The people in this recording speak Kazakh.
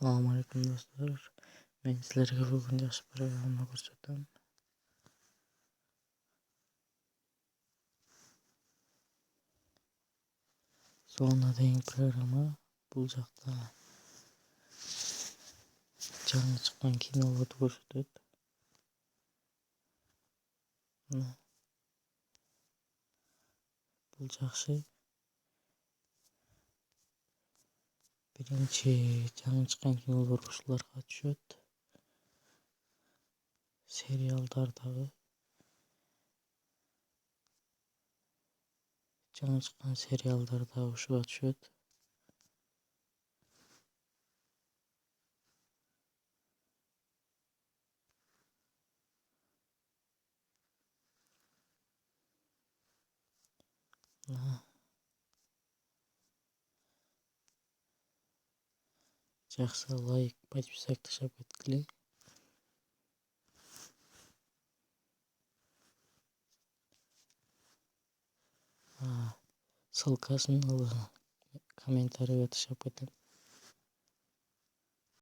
Assalamu alaikum dostlar. Men sizlarga bugun yaxshi programma ko'rsataman. Sonuna degan programma bu жақта жаңы шыққан киноларды көрсетеді. Бұл жақсы. Birinchi жаңы шыққан кинолар ушуларга түшөт. Serialдардагы жаңы шыққан serialдар да ушуга түшөт. Жақсы лайк, подписать ташап кеткиле. Ссылкасын комментарийге ташап кетем.